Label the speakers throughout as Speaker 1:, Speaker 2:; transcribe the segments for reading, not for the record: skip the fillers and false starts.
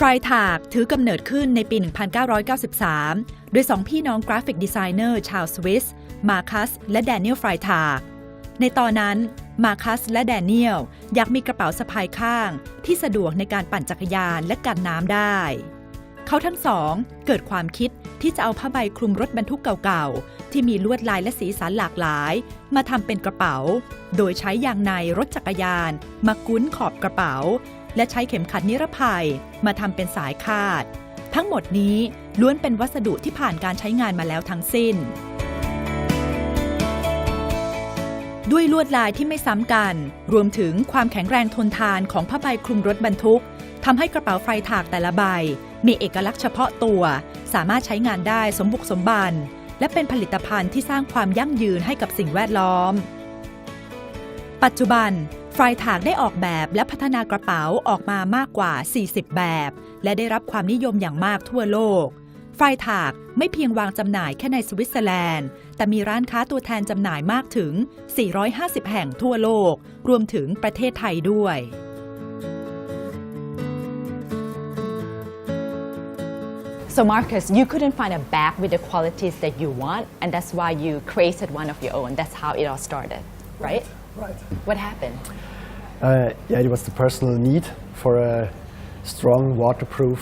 Speaker 1: ฟรายทากถือกำเนิดขึ้นในปี 1993 โดย2พี่น้องกราฟิกดีไซเนอร์ชาวสวิสมาคัสและแดเนียลฟรายทากในตอนนั้นมาคัสและแดเนียลอยากมีกระเป๋าสะพายข้างที่สะดวกในการปั่นจักรยานและกันน้ำได้เขาทั้งสองเกิดความคิดที่จะเอาผ้าใบคลุมรถบรรทุกเก่าๆที่มีลวดลายและสีสันหลากหลายมาทำเป็นกระเป๋าโดยใช้ยางในรถจักรยานมากุ้นขอบกระเป๋าและใช้เข็มขัดนิรภัยมาทำเป็นสายคาดทั้งหมดนี้ล้วนเป็นวัสดุที่ผ่านการใช้งานมาแล้วทั้งสิ้นด้วยลวดลายที่ไม่ซ้ำกันรวมถึงความแข็งแรงทนทานของผ้าใบคลุมรถบรรทุกทำให้กระเป๋าไฟถากแต่ละใบมีเอกลักษณ์เฉพาะตัวสามารถใช้งานได้สมบุกสมบันและเป็นผลิตภัณฑ์ที่สร้างความยั่งยืนให้กับสิ่งแวดล้อมปัจจุบันไฟถากได้ออกแบบและพัฒนากระเป๋าออกมามากกว่า 40 แบบและได้รับความนิยมอย่างมากทั่วโลกไฟถากไม่เพียงวางจำหน่ายแค่ในสวิตเซอร์แลนด์แต่มีร้านค้าตัวแทนจำหน่ายมากถึง 450 แห่งทั่วโลกรวมถึงประเทศไทยด้วย
Speaker 2: So Marcus, you couldn't find a bag with the qualities that you want, and that's why you created one of your own. That's how it all started, right?
Speaker 3: Right.
Speaker 2: What happened?
Speaker 3: Yeah, it was the personal need for a strong waterproof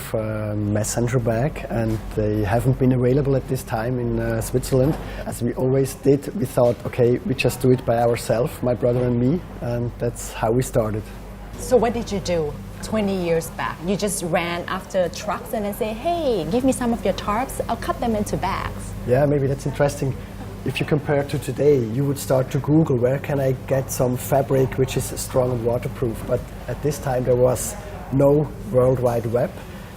Speaker 3: messenger bag, and they haven't been available at this time in Switzerland. As we always did, we thought, okay, we just do it by ourselves, my brother and me, and that's how we started.
Speaker 2: So what did you do 20 years back? You just ran after trucks and then say, hey, give me some of your tarps, I'll cut them into bags.
Speaker 3: Yeah, maybe that's interesting. If you compare to today, you would start to Google, where can I get some fabric which is strong and waterproof? But at this time there was no World Wide Web.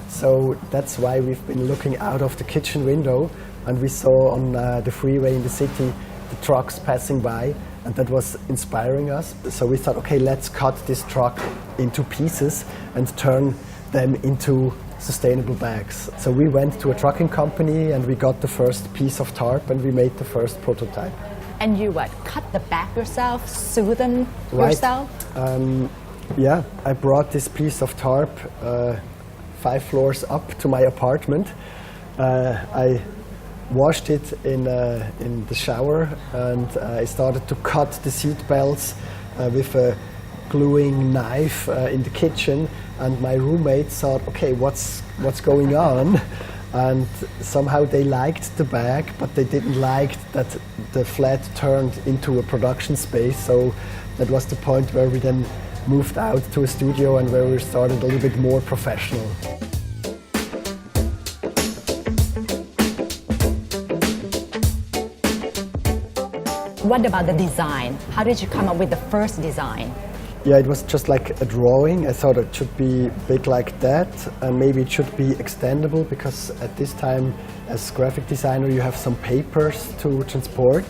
Speaker 3: So that's why we've been looking out of the kitchen window, and we saw on the freeway in the city the trucks passing by, and that was inspiring us. So we thought, okay, let's cut this truck into pieces and turn them into sustainable bags. So we went to a trucking company and we got the first piece of tarp and we made the first prototype.
Speaker 2: And you what? Cut the bag yourself? Sew them yourself?
Speaker 3: Yeah, I brought this piece of tarp 5 floors up to my apartment. I washed it in the shower, and I started to cut the seat belts with a gluing knife in the kitchen, and my roommates thought, okay, what's going on? And somehow they liked the bag, but they didn't like that the flat turned into a production space. So that was the point where we then moved out to a studio and where we started a little bit more professional.
Speaker 2: What about the design? How did you come up with the first design?
Speaker 3: Yeah, it was just like a drawing. I thought it should be big like that, and maybe it should be extendable, because at this time as graphic designer you have some papers to transport.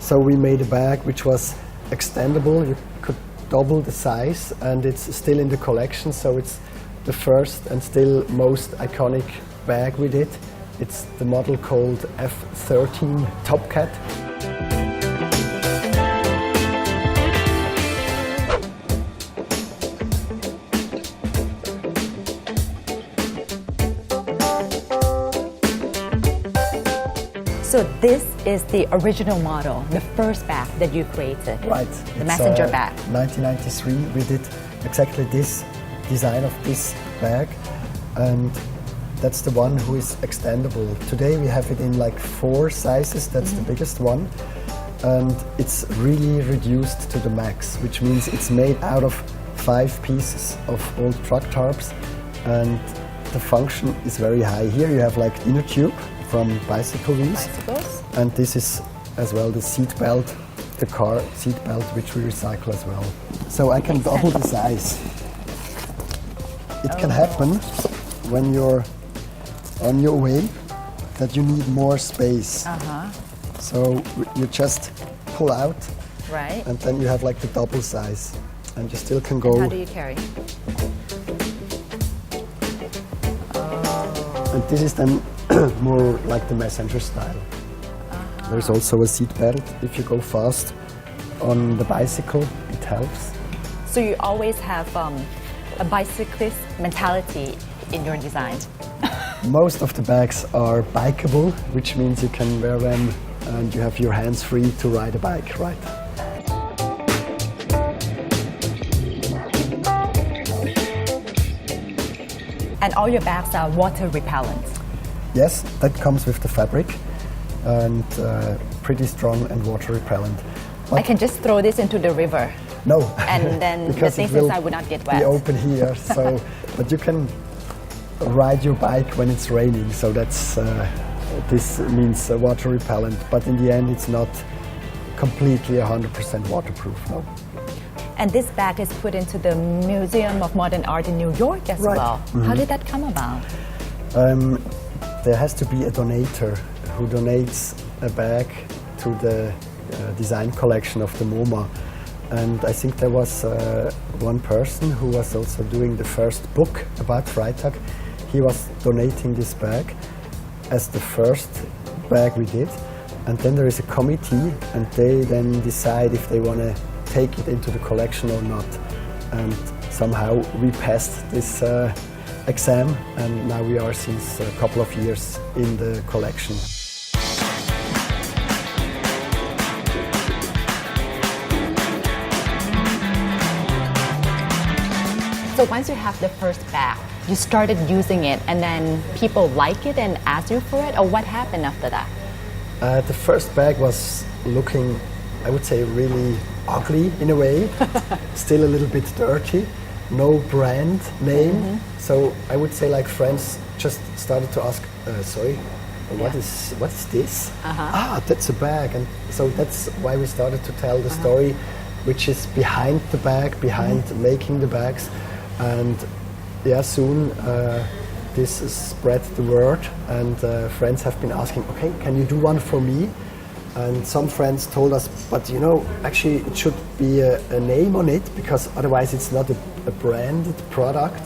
Speaker 3: So we made a bag which was extendable. You could double the size, and it's still in the collection, so it's the first and still most iconic bag with it. It's the model called F13 Topcat.
Speaker 2: So this is the original model, the first bag that you created.
Speaker 3: Right.
Speaker 2: The messenger bag.
Speaker 3: 1993, we did exactly this design of this bag, and that's the one who is extendable. Today we have it in like 4 sizes, that's the biggest one, and it's really reduced to the max, which means it's made out of 5 pieces of old truck tarps, and the function is very high. Here you have like inner tube from bicycle wheels.
Speaker 2: Bicycles.
Speaker 3: And this is as well the seat belt, the car seat belt, which we recycle as well. So I can double the size. It can happen when you're on your way that you need more space. So you just pull out,
Speaker 2: right?
Speaker 3: And then you have like the double size, and you still can go.
Speaker 2: And how do you carry?
Speaker 3: And this is then more like the messenger style. There's also a seat belt. If you go fast on the bicycle, it helps.
Speaker 2: So you always have a bicyclist mentality in your design?
Speaker 3: Most of the bags are bikeable, which means you can wear them and you have your hands free to ride a bike, right?
Speaker 2: And all your bags are water repellent.
Speaker 3: Yes, that comes with the fabric and pretty strong and water repellent.
Speaker 2: I can just throw this into the river.
Speaker 3: No,
Speaker 2: And then the
Speaker 3: because
Speaker 2: thing
Speaker 3: it will
Speaker 2: is I would not get
Speaker 3: be
Speaker 2: wet.
Speaker 3: open here. So, but you can ride your bike when it's raining. So that's this means water repellent. But in the end, it's not completely 100% waterproof. No.
Speaker 2: And this bag is put into the Museum of Modern Art in New York as
Speaker 3: Right.
Speaker 2: well. How did that come about?
Speaker 3: There has to be a donator who donates a bag to the design collection of the MoMA. And I think there was one person who was also doing the first book about FREITAG. He was donating this bag as the first bag we did. And then there is a committee and they then decide if they want to take it into the collection or not. And somehow we passed this exam and now we are since a couple of years in the collection.
Speaker 2: So once you have the first bag, you started using it and then people like it and ask you for it, or what happened after that?
Speaker 3: The first bag was looking, I would say, really ugly in a way, still a little bit dirty, no brand name. So I would say like friends just started to ask, sorry, what is this? Ah, that's a bag. And so that's why we started to tell the story, which is behind the bag, behind making the bags. And yeah, soon this spread the word and friends have been asking, okay, can you do one for me? And some friends told us, but you know, actually it should be a name on it because otherwise it's not a branded product.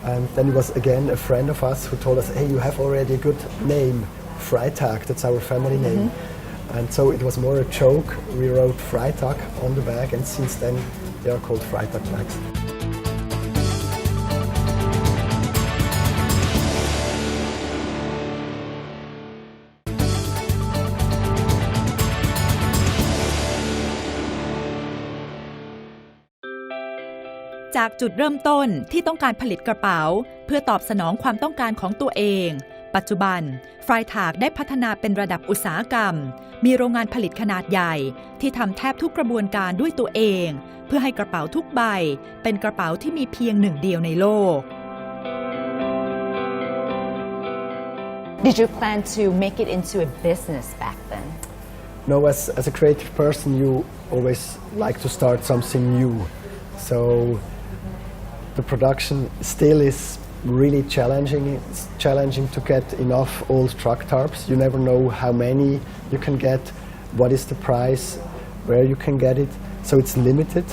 Speaker 3: And then it was again a friend of us who told us, hey, you have already a good name, FREITAG, that's our family name. And so it was more a joke. We wrote FREITAG on the bag and since then they are called FREITAG bags.
Speaker 1: จากจุดเริ่มต้นที่ต้องการผลิตกระเป๋าเพื่อตอบสนองความต้องการของตัวเองปัจจุบันFREITAGได้พัฒนาเป็นระดับอุตสาหกรรมมีโรงงานผลิตขนาดใหญ่ที่ทำแทบทุกกระบวนการด้วยตัวเองเพื่อให้กระเป๋าทุกใบเป็นกระเป๋าที่มีเพียงหนึ่งเดียวในโลก
Speaker 2: Did you plan to make it into a business back then?
Speaker 3: No, as a creative person, you always like to start something new. So the production still is really challenging. It's challenging to get enough old truck tarps. You never know how many you can get, what is the price, where you can get it. So it's limited.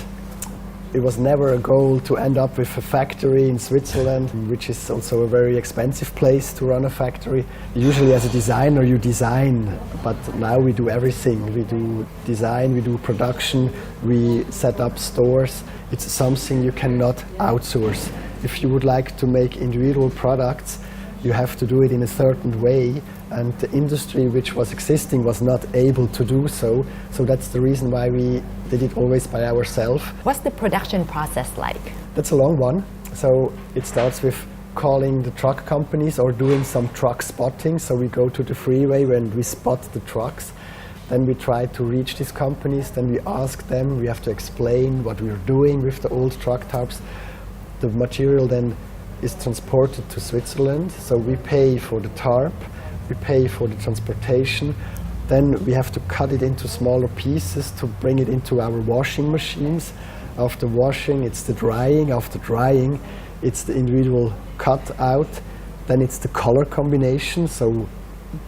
Speaker 3: It was never a goal to end up with a factory in Switzerland, which is also a very expensive place to run a factory. Usually as a designer you design, but now we do everything. We do design, we do production, we set up stores. It's something you cannot outsource. If you would like to make individual products, you have to do it in a certain way, and the industry which was existing was not able to do so. So that's the reason why we did it always by ourselves.
Speaker 2: What's the production process like?
Speaker 3: That's a long one. So it starts with calling the truck companies or doing some truck spotting. So we go to the freeway when we spot the trucks. Then we try to reach these companies. Then we ask them, we have to explain what we're doing with the old truck tarps. The material then is transported to Switzerland. So we pay for the tarp, we pay for the transportation. Then we have to cut it into smaller pieces to bring it into our washing machines. After washing, it's the drying. After drying, it's the individual cut out. Then it's the color combination. So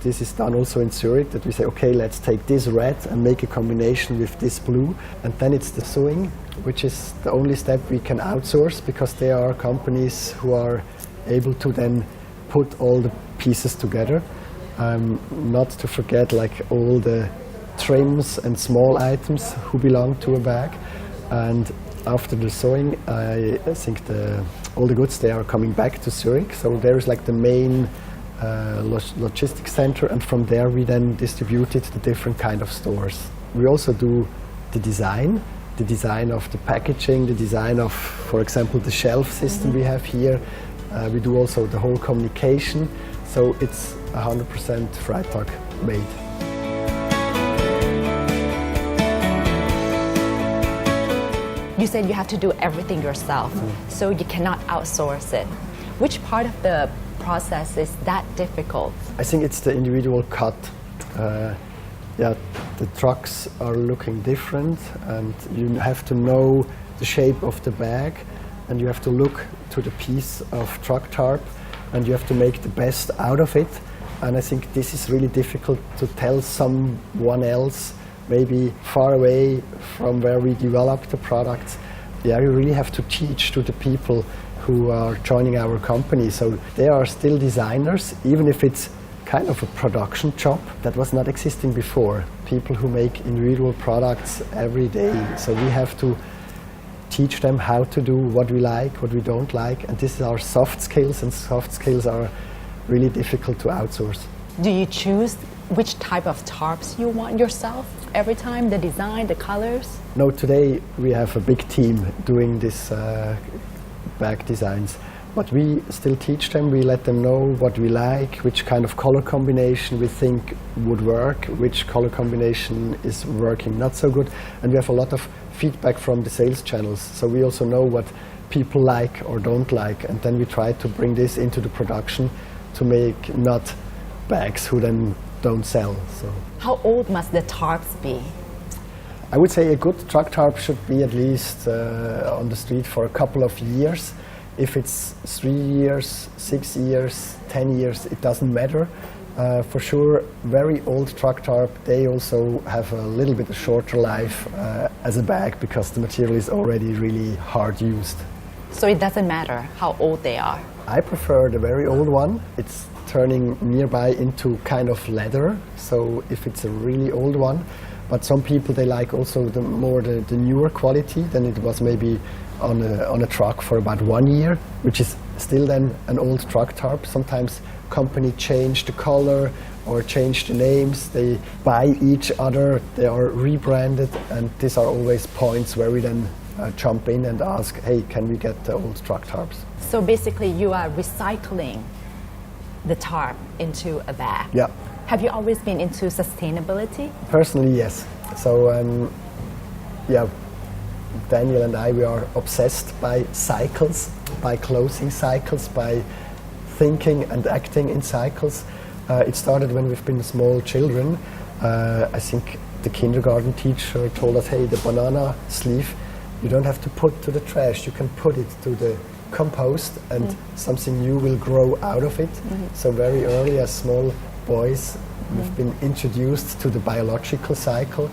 Speaker 3: this is done also in Zurich, that we say, okay, let's take this red and make a combination with this blue. And then it's the sewing, which is the only step we can outsource because there are companies who are able to then put all the pieces together. Not to forget like all the trims and small items who belong to a bag. And after the sewing, I think all the goods, they are coming back to Zurich. So there is like the main logistics center, and from there we then distribute it to different kind of stores. We also do the design of the packaging, the design of, for example, the shelf system we have here. We do also the whole communication. So it's 100% FREITAG made.
Speaker 2: You said you have to do everything yourself, so you cannot outsource it. Which part of the process is that difficult?
Speaker 3: I think it's the individual cut. The trucks are looking different, and you have to know the shape of the bag, and you have to look to the piece of truck tarp, and you have to make the best out of it. And I think this is really difficult to tell someone else, maybe far away from where we develop the products. You really have to teach to the people who are joining our company. So they are still designers, even if it's kind of a production job that was not existing before. People who make individual products every day. So we have to teach them how to do what we like, what we don't like, and this is our soft skills, and soft skills are really difficult to outsource.
Speaker 2: Do you choose which type of tarps you want yourself every time, the design, the colors?
Speaker 3: No, today we have a big team doing this bag designs, but we still teach them. We let them know what we like, which kind of color combination we think would work, which color combination is working not so good, and we have a lot of feedback from the sales channels, so we also know what people like or don't like, and then we try to bring this into the production to make not bags who then don't sell. So
Speaker 2: how old must the tarps be?
Speaker 3: I would say a good truck tarp should be at least on the street for a couple of years. If it's 3 years, 6 years, 10 years, it doesn't matter. For sure, very old truck tarp, they also have a little bit of shorter life as a bag because the material is already really hard used.
Speaker 2: So it doesn't matter how old they are?
Speaker 3: I prefer the very old one. It's turning nearby into kind of leather, so if it's a really old one. But some people, they like also the newer quality than it was maybe on a truck for about 1 year, which is still then an old truck tarp. Sometimes company change the color or change the names, they buy each other, they are rebranded, and these are always points where we then jump in and ask, hey, can we get the old truck tarps?
Speaker 2: So basically you are recycling the tarp into a bag.
Speaker 3: Yeah.
Speaker 2: Have you always been into sustainability?
Speaker 3: Personally, yes. So, Daniel and I, we are obsessed by cycles, by closing cycles, by thinking and acting in cycles. It started when we've been small children. I think the kindergarten teacher told us, hey, the banana sleeve, you don't have to put to the trash, you can put it to the compost and something new will grow out of it. So very early as small boys, we've been introduced to the biological cycle.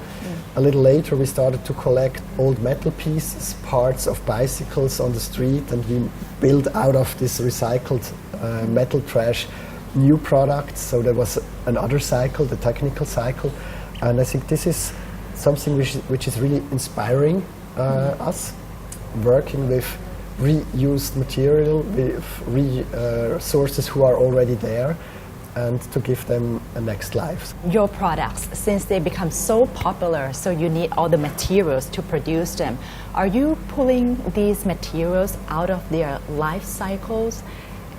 Speaker 3: A little later we started to collect old metal pieces, parts of bicycles on the street, and we built out of this recycled metal trash new products. So there was another cycle, the technical cycle, and I think this is something which is really inspiring us, working with reused material, with resources who are already there, and to give them a next life.
Speaker 2: Your products, since they become so popular, so you need all the materials to produce them, are you pulling these materials out of their life cycles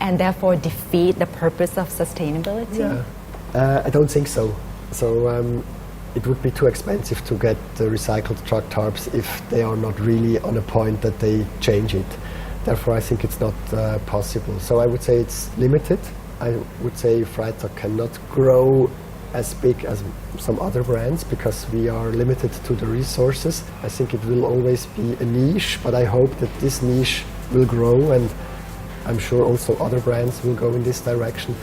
Speaker 2: and therefore defeat the purpose of sustainability?
Speaker 3: Yeah. I don't think so. So it would be too expensive to get the recycled truck tarps if they are not really on a point that they change it. Therefore, I think it's not possible. So I would say it's limited. I would say FREITAG cannot grow as big as some other brands because we are limited to the resources. I think it will always be a niche, but I hope that this niche will grow, and I'm sure also other brands will go in this direction.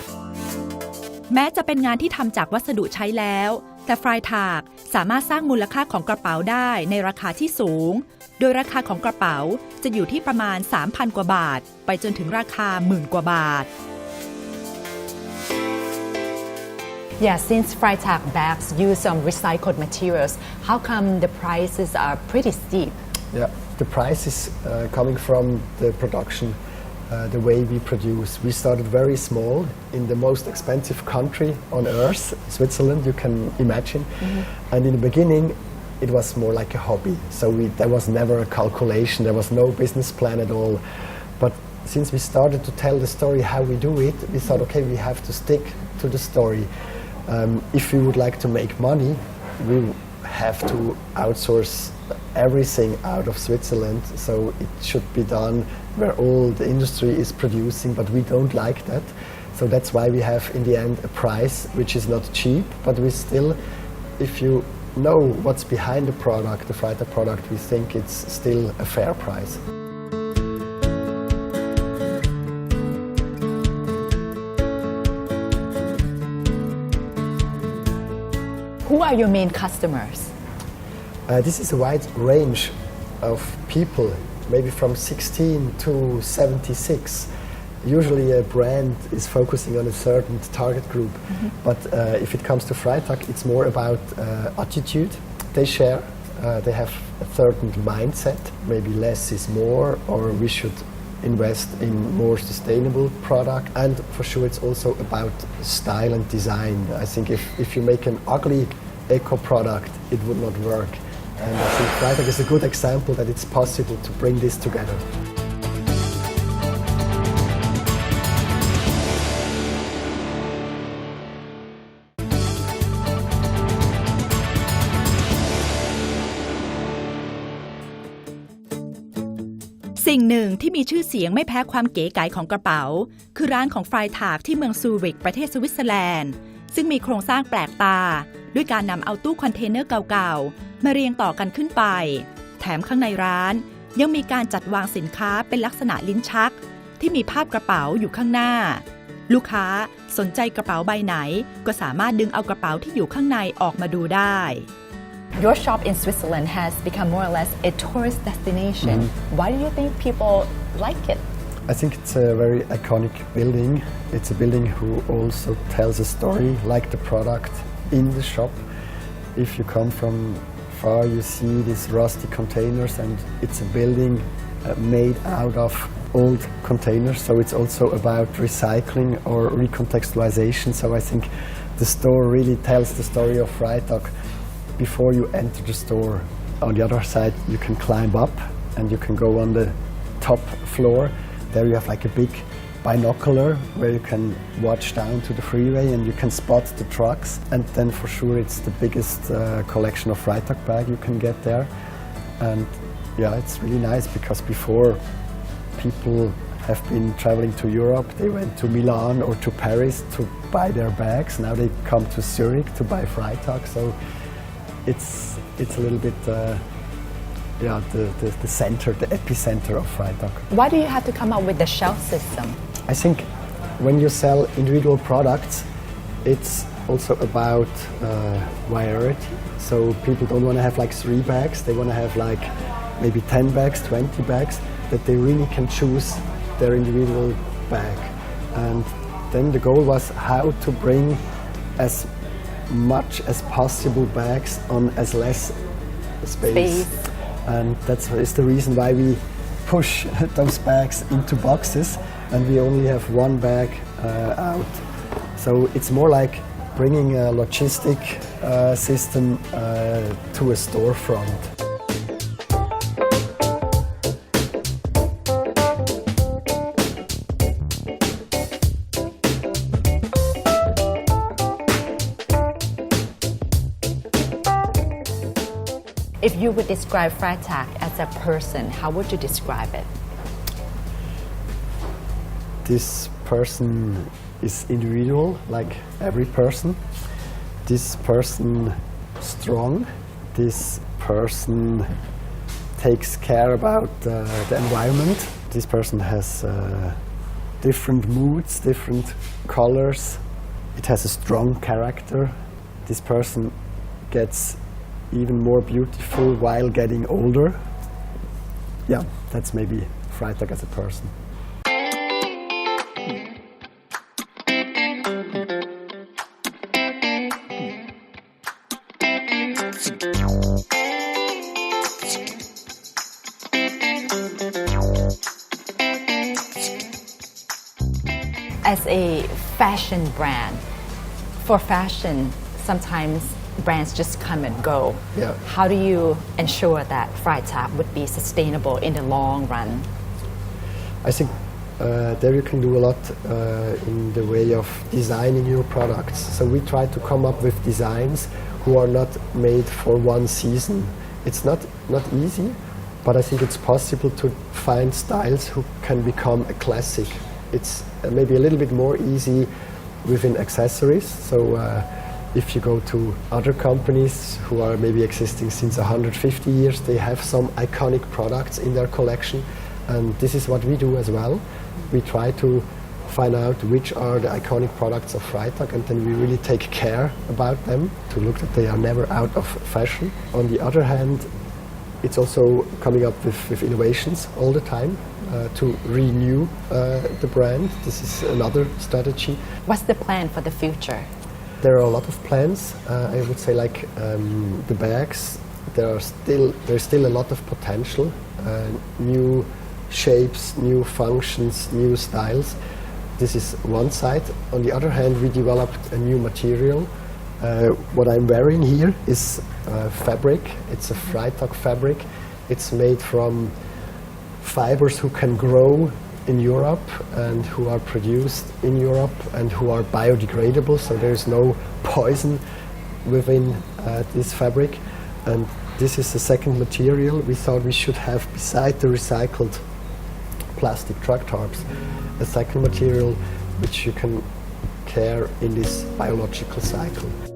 Speaker 1: แม้จะเป็นงานที่ทำจากวัสดุใช้แล้วแต่FREITAGสามารถสร้างมูลค่าของกระเป๋าได้ในราคาที่สูงโดยราคาของกระเป๋าจะอยู่ที่ประมาณ 3,000 กว่าบาทไปจนถึงราคา 10,000 กว่าบาท
Speaker 2: Yeah, since FREITAG bags use some recycled materials, how come the prices are pretty steep?
Speaker 3: Yeah. the price is coming from the production, the way we produce. We started very small in the most expensive country on earth, Switzerland, you can imagine. And in the beginning, it was more like a hobby. So there was never a calculation, there was no business plan at all. But since we started to tell the story how we do it, we thought, okay, we have to stick to the story. If we would like to make money, we have to outsource everything out of Switzerland, so it should be done where all the industry is producing, but we don't like that. So that's why we have in the end a price which is not cheap, but we still, if you know what's behind the product, the FREITAG product, we think it's still a fair price.
Speaker 2: Who are your main customers?
Speaker 3: This is a wide range of people, maybe from 16 to 76. Usually a brand is focusing on a certain target group, but if it comes to FREITAG, it's more about attitude they share. They have a certain mindset, maybe less is more, or we should invest in more sustainable product. And for sure it's also about style and design. I think if you make an ugly eco product, it would not work. And I think FREITAG is a good example that it's possible to bring this together.
Speaker 1: สิ่งหนึ่งที่มีชื่อเสียงไม่แพ้ความเก๋ไก๋ของกระเป๋าคือร้านของFREITAGที่เมืองซูริกประเทศสวิตเซอร์แลนด์ซึ่งมีโครงสร้างแปลกตาด้วยการนำเอาตู้คอนเทนเนอร์เก่าๆมาเรียงต่อกันขึ้นไปแถมข้างในร้านยังมีการจัดวางสินค้าเป็นลักษณะลิ้นชักที่มีภาพกระเป๋าอยู่ข้างหน้าลูกค้าสนใจกระเป๋าใบไหนก็สามารถดึงเอากระเป๋าที่อยู่ข้างในออกมาดูได้
Speaker 2: Your shop in Switzerland has become more or less a tourist destination. Why do you think people like it?
Speaker 3: I think it's a very iconic building. It's a building who also tells a story, like the product in the shop. If you come from far, you see these rusty containers, and it's a building made out of old containers. So it's also about recycling or recontextualization. So I think the store really tells the story of FREITAG. Before you enter the store, on the other side you can climb up and you can go on the top floor. There you have like a big binocular where you can watch down to the freeway and you can spot the trucks. And then for sure it's the biggest collection of FREITAG bag you can get there. And yeah, it's really nice because before people have been traveling to Europe, they went to Milan or to Paris to buy their bags. Now they come to Zurich to buy FREITAG. So it's a little bit the center, the epicenter of FREITAG.
Speaker 2: Why do you have to come up with the shelf system?
Speaker 3: I think when you sell individual products, it's also about variety. So people don't want to have like 3 bags, they want to have like maybe 10 bags, 20 bags, that they really can choose their individual bag. And then the goal was how to bring as much as possible bags on as less space. And that is the reason why we push those bags into boxes and we only have 1 bag out. So it's more like bringing a logistic system to a storefront.
Speaker 2: If you would describe FREITAG as a person, how would you describe it?
Speaker 3: This person is individual, like every person. This person strong. This person takes care about the environment. This person has different moods, different colors. It has a strong character. This person gets even more beautiful while getting older. Yeah, that's maybe FREITAG as a person.
Speaker 2: as a fashion brand, for fashion, sometimes brands just come and go.
Speaker 3: Yeah.
Speaker 2: How do you ensure that FREITAG would be sustainable in the long run?
Speaker 3: I think there you can do a lot in the way of designing your products. So we try to come up with designs who are not made for one season. It's not easy, but I think it's possible to find styles who can become a classic. It's maybe a little bit more easy within accessories. So if you go to other companies who are maybe existing since 150 years, they have some iconic products in their collection. And this is what we do as well. We try to find out which are the iconic products of FREITAG, and then we really take care about them to look that they are never out of fashion. On the other hand, it's also coming up with innovations all the time to renew the brand. This is another strategy.
Speaker 2: What's the plan for the future?
Speaker 3: There are a lot of plans. I would say like the bags, there's still a lot of potential, new shapes, new functions, new styles. This is one side. On the other hand, we developed a new material. What I'm wearing here is fabric. It's a FREITAG fabric. It's made from fibers who can grow in Europe and who are produced in Europe and who are biodegradable, so there's no poison within this fabric. And this is the second material we thought we should have beside the recycled plastic truck tarps, a second material which you can care in this biological cycle.